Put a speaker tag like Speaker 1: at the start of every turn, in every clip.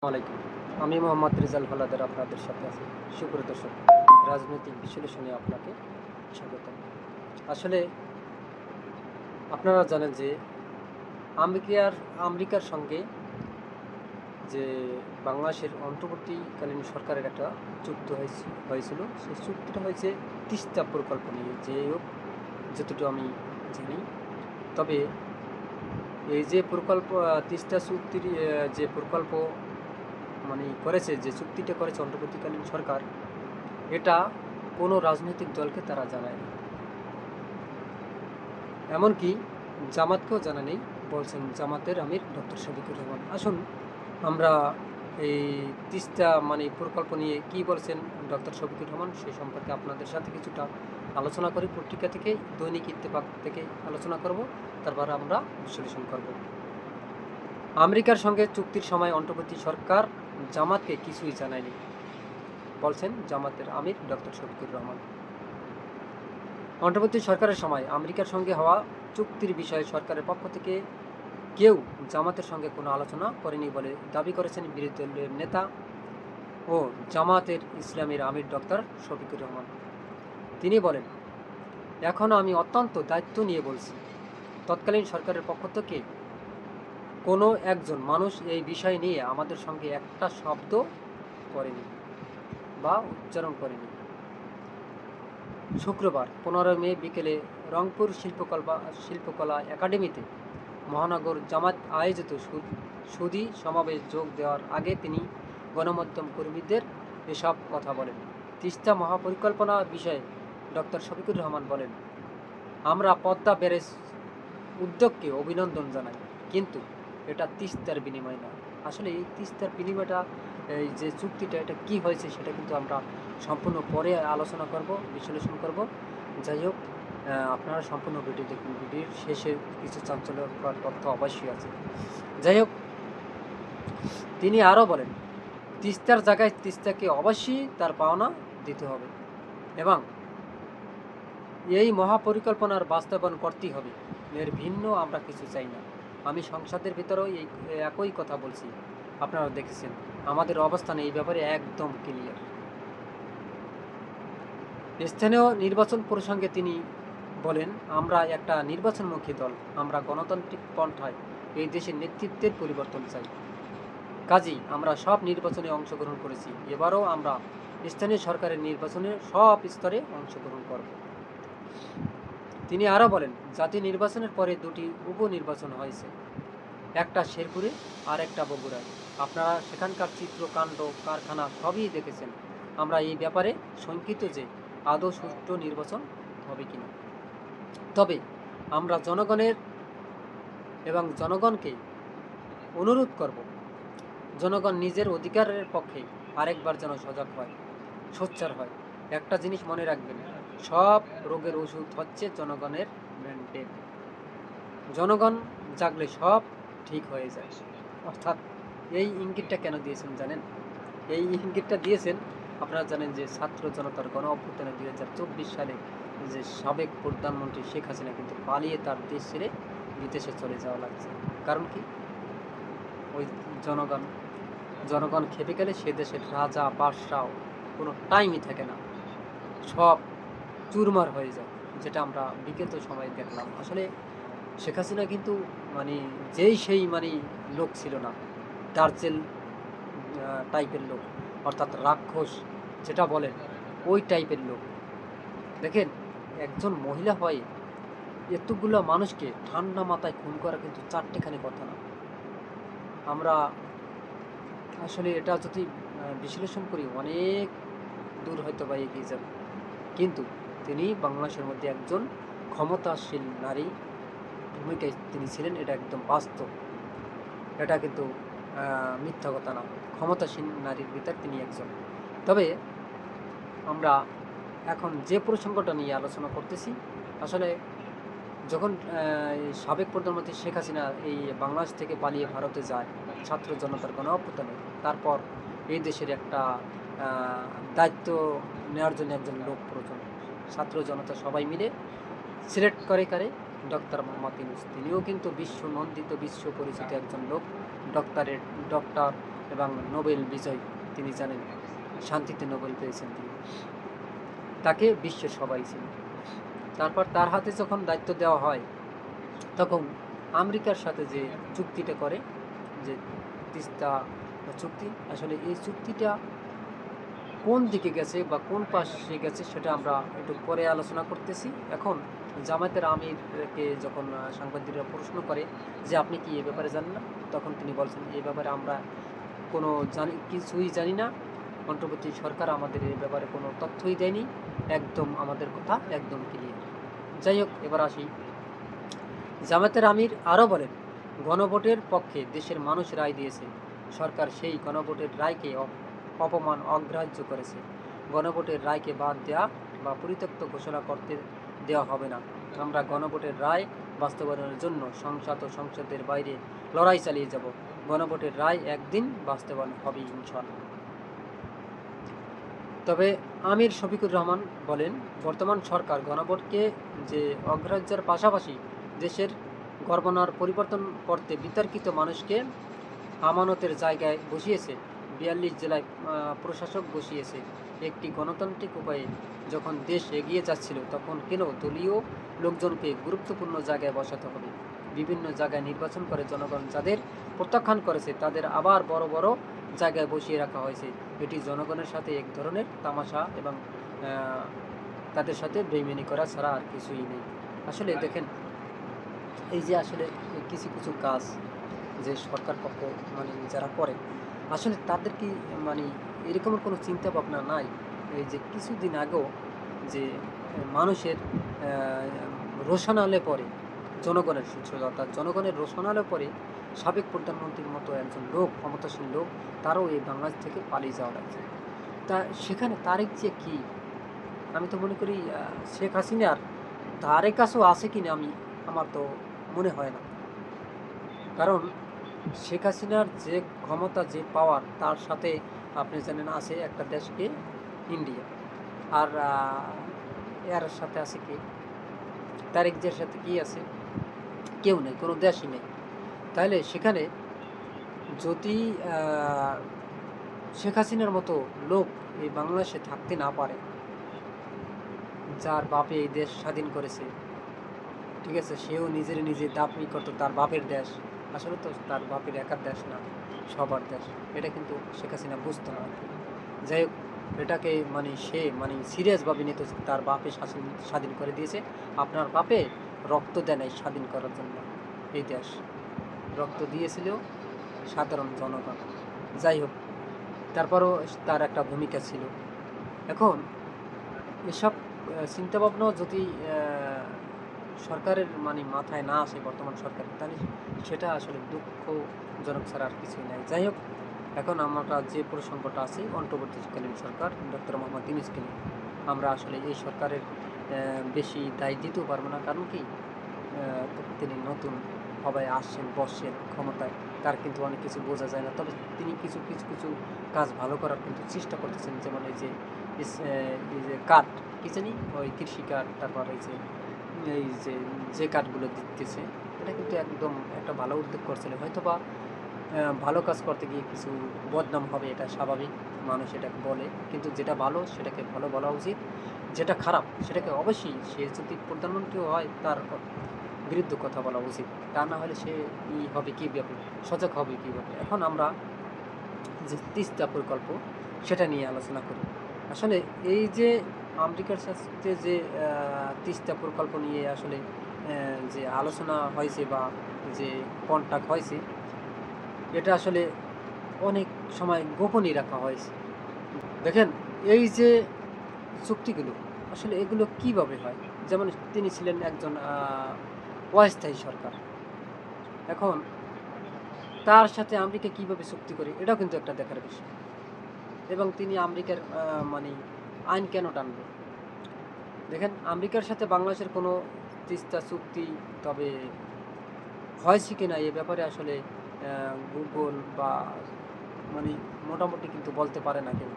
Speaker 1: আলাইকুম। আমি মোহাম্মদ রেজাল হালাদার আপনাদের সাথে আছি। সুপ্রিয় দর্শক, রাজনৈতিক বিশ্লেষণে আপনাকে স্বাগতম। আসলে আপনারা জানেন যে আমেরিকার আমেরিকার সঙ্গে যে বাংলাদেশের অন্তর্বর্তীকালীন সরকারের একটা চুক্তি হয়েছিল, সেই চুক্তিটা হয়েছে তিস্তা প্রকল্প নিয়ে, যে হোক যতটুকু আমি জানি। তবে এই যে প্রকল্প তিস্তা চুক্তির যে প্রকল্প করেছে, যে চুক্তিটা করেছে অন্তর্বর্তীকালীন সরকার, এটা কোনো রাজনৈতিক দলকে তারা জানায়নি, এমনকি জামাতকেও জানায়নি, বলছেন জামাতের আমির ডক্টর শফিকুর রহমান। আসুন আমরা এই তিস্তা প্রকল্প নিয়ে কি বলছেন ডক্টর শফিকুর রহমান সেই সম্পর্কে আপনাদের সাথে কিছুটা আলোচনা করি। পত্রিকা থেকে, দৈনিক ইত্তেফাক থেকে আলোচনা করব, তারপর আমরা বিশ্লেষণ করব। আমেরিকার সঙ্গে চুক্তির সময় অন্তর্বর্তী সরকার জামাতকে কিছুই জানায়নি, বলছেন জামাতের আমির ডক্টর শফিকুর রহমান। অন্তর্বর্তী সরকারের সময় আমেরিকার সঙ্গে হওয়া চুক্তির বিষয়ে সরকারের পক্ষ থেকে কেউ জামাতের সঙ্গে কোনো আলোচনা করেনি বলে দাবি করেছেন বিরোধী দলের নেতা ও জামাতের ইসলামের আমির ডক্টর শফিকুর রহমান। তিনি বলেন, এখনও আমি অত্যন্ত দায়িত্ব নিয়ে বলছি, তৎকালীন সরকারের পক্ষ থেকে কোনো একজন মানুষ এই বিষয় নিয়ে আমাদের সঙ্গে একটা শব্দ করেনি বা উচ্চারণ করেনি। শুক্রবার 15 মে বিকেলে রংপুর শিল্পকলা একাডেমিতে মহানগর জামাত আয়োজিত সুধী সমাবেশ যোগ দেওয়ার আগে তিনি গণমাধ্যম কর্মীদের এসব কথা বলেন। তিস্তা মহাপরিকল্পনা বিষয়ে ডক্টর শফিকুর রহমান বলেন, আমরা পদ্মা ব্যারেজ উদ্যোগকে অভিনন্দন জানাই, কিন্তু এটা তিস্তার বিনিময় নয়। আসলে এই তিস্তার বিনিময়টা, এই যে চুক্তিটা, এটা কি হয়েছে সেটা কিন্তু আমরা সম্পূর্ণ পরে আলোচনা করব, বিশ্লেষণ করব। যাই হোক, আপনারা সম্পূর্ণ ভিডিও দেখুন। ভিডিওর শেষে কিছু চাঞ্চল্যকর তথ্য অবশ্যই আছে। যাই হোক, তিনি আরও বলেন, তিস্তার জায়গায় তিস্তাকে অবশ্যই তার পাওনা দিতে হবে এবং এই মহাপরিকল্পনার বাস্তবায়ন করতেই হবে। এর ভিন্ন আমরা কিছু চাই না। আমি সংসদের ভিতরেও এই একই কথা বলছি, আপনারা দেখেছেন আমাদের অবস্থান এই ব্যাপারে একদম ক্লিয়ার। স্থানীয় নির্বাচন প্রসঙ্গে তিনি বলেন, আমরা একটা নির্বাচনমুখী দল, আমরা গণতান্ত্রিক পন্থায় এই দেশের নেতৃত্বের পরিবর্তন চাই। কাজেই আমরা সব নির্বাচনে অংশগ্রহণ করেছি, এবারও আমরা স্থানীয় সরকারের নির্বাচনে সব স্তরে অংশগ্রহণ করব। তিনি আরও বলেন, জাতীয় নির্বাচনের পরে দুটি উপনির্বাচন হয়েছে, একটা শেরপুরে আর একটা বগুড়ায়। আপনারা সেখানকার চিত্রকাণ্ড, কারখানা সবই দেখেছেন। আমরা এই ব্যাপারে শঙ্কিত যে আদৌ সুষ্ঠু নির্বাচন হবে কিনা। তবে আমরা জনগণকে অনুরোধ করব, জনগণ নিজের অধিকারের পক্ষে আরেকবার যেন সজাগ হয়, সোচ্চার হয়। একটা জিনিস মনে রাখবেন, সব রোগের ওষুধ হচ্ছে জনগণের ম্যান্ডেট। জনগণ জাগলে সব ঠিক হয়ে যায়। অর্থাৎ এই ইঙ্গিতটা কেন দিয়েছেন জানেন? এই ইঙ্গিতটা দিয়েছেন, আপনারা জানেন যে ছাত্র জনতার গণ অভ্যুত্থানে 2024 সালে যে সাবেক প্রধানমন্ত্রী শেখ হাসিনা কিন্তু পালিয়ে তার দেশ ছেড়ে বিদেশে চলে যাওয়া লাগছে। কারণ কি? ওই জনগণ খেপে গেলে সে দেশের রাজা বাদশাহ কোনো টাইমই থাকে না, সব চুরমার হয়ে যায়, যেটা আমরা বিগত সময়ে দেখলাম। আসলে শেখ হাসিনা কিন্তু সেই লোক ছিল না, দার্জেল টাইপের লোক, অর্থাৎ রাক্ষস যেটা বলেন, ওই টাইপের লোক। দেখেন, একজন মহিলা হয়ে এতগুলো মানুষকে ঠান্ডা মাথায় খুন করা কিন্তু চারটেখানি কথা না। আমরা আসলে এটা যদি বিশ্লেষণ করি, অনেক দূর হয়তো বা এগিয়ে যাবে। কিন্তু তিনি বাংলাদেশের মধ্যে একজন ক্ষমতাশীল নারী ভূমিকায় তিনি ছিলেন, এটা একদম বাস্তব, এটা কিন্তু মিথ্যা কথা না। ক্ষমতাসীন নারীর ভিতর তিনি একজন। তবে আমরা এখন যে প্রসঙ্গটা নিয়ে আলোচনা করতেছি, আসলে যখন সাবেক প্রধানমন্ত্রী শেখ হাসিনা এই বাংলাদেশ থেকে পালিয়ে ভারতে যায় ছাত্র জনতার গণ অভ্যুত্থানে, তারপর এই দেশের একটা দায়িত্ব নেওয়ার জন্য একজন লোক প্রয়োজন। ছাত্র জনতা সবাই মিলে সিলেক্ট করে ডক্টর মোহাম্মদ ইউনূস। তিনিও কিন্তু বিশ্ব নন্দিত, বিশ্ব পরিচিত একজন লোক, ডক্টর এবং নোবেল বিজয়ী, তিনি জানেন শান্তিতে নোবেল পেয়েছেন তিনি, তাকে বিশ্বের সবাই ছিলেন। তারপর তার হাতে যখন দায়িত্ব দেওয়া হয়, তখন আমেরিকার সাথে যে চুক্তিটা করে, যে তিস্তা চুক্তি, আসলে এই চুক্তিটা কোন দিকে গেছে বা কোন পাশে গেছে সেটা আমরা একটু পরে আলোচনা করতেছি। এখন জামায়াতের আমিরকে যখন সাংবাদিকরা প্রশ্ন করে যে আপনি কি এ ব্যাপারে জানেন না, তখন তিনি বলছেন এই ব্যাপারে আমরা কোনো কিছুই জানি না, অন্তর্বর্তী সরকার আমাদের এই ব্যাপারে কোনো তথ্যই দেয়নি, একদম আমাদের কথা একদম ক্লিয়ার। যাই হোক, এবার আসি। জামায়াতের আমির আরও বলেন, গণভোটের পক্ষে দেশের মানুষ রায় দিয়েছে, সরকার সেই গণভোটের রায়কে অপমান অগ্রাহ্য করেছে। গণভোটের রায়কে বাদ দেওয়া বা পরিত্যক্ত ঘোষণা করতে দেওয়া হবে না। আমরা গণভোটের রায় বাস্তবায়নের জন্য সংসদ ও সংসদের বাইরে লড়াই চালিয়ে যাব। গণভোটের রায় একদিন বাস্তবায়ন হবে ইনশাআল্লাহ। তবে আমির শফিকুর রহমান বলেন, বর্তমান সরকার গণভোটকে যে অগ্রাহ্যের পাশাপাশি দেশের গভর্নর পরিবর্তন করতে বিতর্কিত মানুষকে আমানতের জায়গায় বসিয়েছে, ৪২ জেলায় প্রশাসক বসিয়েছে। একটি গণতান্ত্রিক উপায়ে যখন দেশ এগিয়ে যাচ্ছিল, তখন কেন দলীয় লোকজনকে গুরুত্বপূর্ণ জায়গায় বসাতে হবে? বিভিন্ন জায়গায় নির্বাচন করে জনগণ যাদের প্রত্যাখ্যান করেছে, তাদের আবার বড় বড় জায়গায় বসিয়ে রাখা হয়েছে। এটি জনগণের সাথে এক ধরনের তামাশা এবং তাদের সাথে বেইমানি করা ছাড়া আর কিছুই নেই। আসলে দেখেন, এই যে আসলে কিছু কিছু কাজ যে সরকার পক্ষ মানে যারা করে, আসলে তাদের কি মানে এরকমের কোনো চিন্তা ভাবনা নাই? এই যে কিছুদিন আগেও যে মানুষের রোষানলে পরে, জনগণের অর্থাৎ জনগণের রোষানলে পরে সাবেক প্রধানমন্ত্রীর মতো একজন লোক, ক্ষমতাসীন লোক, তারও এই বাংলাদেশ থেকে পালিয়ে যাওয়া লাগছে। তা সেখানে তারেক যে কি, আমি তো মনে করি শেখ হাসিনার ধারে কাছেও আছে কিনা আমার তো মনে হয় না। কারণ শেখ হাসিনার যে ক্ষমতা, যে পাওয়ার, তার সাথে আপনি জানেন আছে একটা দেশকে ইন্ডিয়া, আর এর সাথে আছে কি, তারেক জিয়ার সাথে কি আছে? কেউ নেই, কোনো দেশই নেই। তাহলে সেখানে যদি শেখ হাসিনার মতো লোক এই বাংলাদেশে থাকতে না পারে, যার বাপে এই দেশ স্বাধীন করেছে, ঠিক আছে, সেও নিজে দাবি করতো তার বাপের দেশ, আসলে তো তার বাপের একার দেশ না, সবার দেশ। এটা কিন্তু শেখ হাসিনা বুঝতো না। যাই হোক, এটাকে সে সিরিয়াসভাবে নিত, তার বাপে স্বাধীন করে দিয়েছে। আপনার বাপে রক্ত দেয় নাই স্বাধীন করার জন্য, এই দেশ রক্ত দিয়েছিল সাধারণ জনগণ। যাই হোক, তারপরও তার একটা ভূমিকা ছিল। এখন এসব চিন্তাভাবনাও যদি সরকারের মাথায় না আসে, বর্তমান সরকার, তাহলে সেটা আসলে দুঃখজনক ছাড়া আর কিছুই নাই। যাই হোক, এখন আমরা যে প্রসঙ্গটা আছে অন্তর্বর্তীকালীন সরকার ডক্টর মোহাম্মদ ইউনূসকে নিয়ে, আমরা আসলে এই সরকারের বেশি দায় দিতেও পারবো না। কারণ কি, তিনি নতুন সবাই আসছেন, বসছেন ক্ষমতায়, তার কিন্তু অনেক কিছু বোঝা যায় না। তবে তিনি কিছু কাজ ভালো করার কিন্তু চেষ্টা করতেছেন। যেমন এই যে কাঠ, কি জানি ওই কৃষি কাঠ, তারপর এই যে কাঠগুলো দিতেছে, এটা কিন্তু একদম একটা ভালো উদ্যোগ করছিল। হয়তো বা ভালো কাজ করতে গিয়ে কিছু বদনাম হবে, এটা স্বাভাবিক, মানুষ এটাকে বলে। কিন্তু যেটা ভালো সেটাকে ভালো বলা উচিত, যেটা খারাপ সেটাকে অবশ্যই, সে যদি প্রধানমন্ত্রীও হয় তার বিরুদ্ধে কথা বলা উচিত। তা না হলে সে হবে কীভাবে, সজাগ হবে কীভাবে? এখন আমরা যে তিস্তা প্রকল্প, সেটা নিয়ে আলোচনা করি। আসলে এই যে আমেরিকার সাথে যে তিস্তা প্রকল্প নিয়ে আসলে যে আলোচনা হয়েছে বা যে কন্ট্যাক্ট হয়েছে, এটা আসলে অনেক সময় গোপনই রাখা হয়েছে। দেখেন, এই যে চুক্তিগুলো, আসলে এগুলো কিভাবে হয়? যেমন তিনি ছিলেন একজন অস্থায়ী সরকার, এখন তার সাথে আমেরিকা কিভাবে চুক্তি করে, এটাও কিন্তু একটা দেখার বিষয়। এবং তিনি আমেরিকার আইন কেন টানবে? দেখেন, আমেরিকার সাথে বাংলাদেশের কোনো তিস্তা চুক্তি তবে হয়েছে কিনা এ ব্যাপারে আসলে গুগল বা মোটামুটি কিন্তু বলতে পারে না কেউ।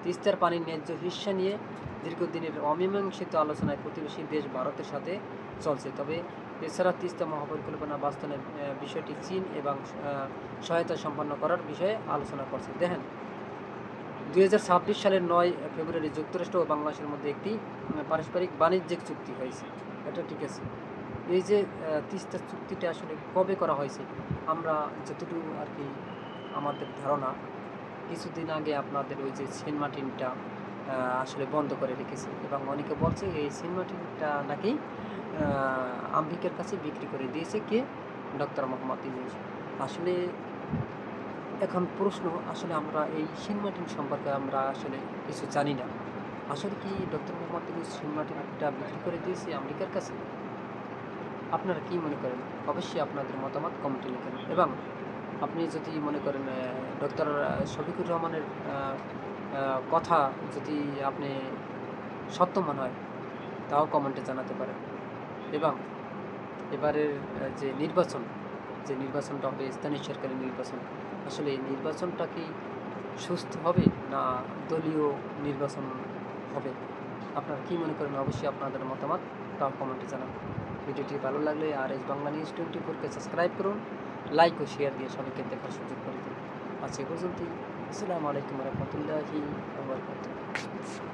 Speaker 1: তিস্তার পানির ন্যায্য হিস্সা নিয়ে দীর্ঘদিনের অমীমাংসিত আলোচনায় প্রতিবেশী দেশ ভারতের সাথে চলছে। তবে এছাড়া তিস্তা মহাপরিকল্পনা বাস্তবায়নের বিষয়টি চীন এবং সহায়তা সম্পন্ন করার বিষয়ে আলোচনা করছে। দেখেন 2026 সালের 9 ফেব্রুয়ারি যুক্তরাষ্ট্র ও বাংলাদেশের মধ্যে একটি পারস্পরিক বাণিজ্যিক চুক্তি হয়েছে, এটা ঠিক আছে। এই যে তিস্তা চুক্তিটা আসলে কবে করা হয়েছে, আমরা যতটুকু আর কি আমাদের ধারণা, কিছুদিন আগে আপনাদের ওই যে সেন্ট মার্টিনটা আসলে বন্ধ করে রেখেছে এবং অনেকে বলছে এই সেন্ট মার্টিনটা নাকি আমেরিকার কাছে বিক্রি করে দিয়েছে কে, ডক্টর মোহাম্মদ ইউনূস। আসলে এখন প্রশ্ন, আসলে আমরা এই সেন্ট মার্টিন সম্পর্কে আমরা আসলে কিছু জানি না। আসলে কি ডক্টর মোহাম্মদ ইউনূস সেন্ট মার্টিনটা বিক্রি করে দিয়েছে আমেরিকার কাছে? আপনারা কি মনে করেন? অবশ্যই আপনাদের মতামত কমেন্টে লিখেন এবং আপনি যদি মনে করেন ডক্টর শফিকুর রহমানের কথা যদি আপনি সত্য মনে হয় তাও কমেন্টে জানাতে পারেন। এবং এবারের যে নির্বাচনটা হবে স্থানীয় সরকারের নির্বাচন, আসলে এই নির্বাচনটা কি সুস্থ হবে না দলীয় নির্বাচন হবে? আপনারা কি মনে করেন? অবশ্যই আপনাদের মতামত তাও কমেন্টে জানাবেন। ভিডিওটি ভালো লাগলে আর বাংলা নিউজ 24-কে সাবস্ক্রাইব করুন, লাইক ও শেয়ার দিয়ে সবাইকে দেখার সুযোগ করে দিন। আজ এ পর্যন্তই। আসসালামু আলাইকুম রহমতুল্লাহি ওয়া বারাকাতুহু।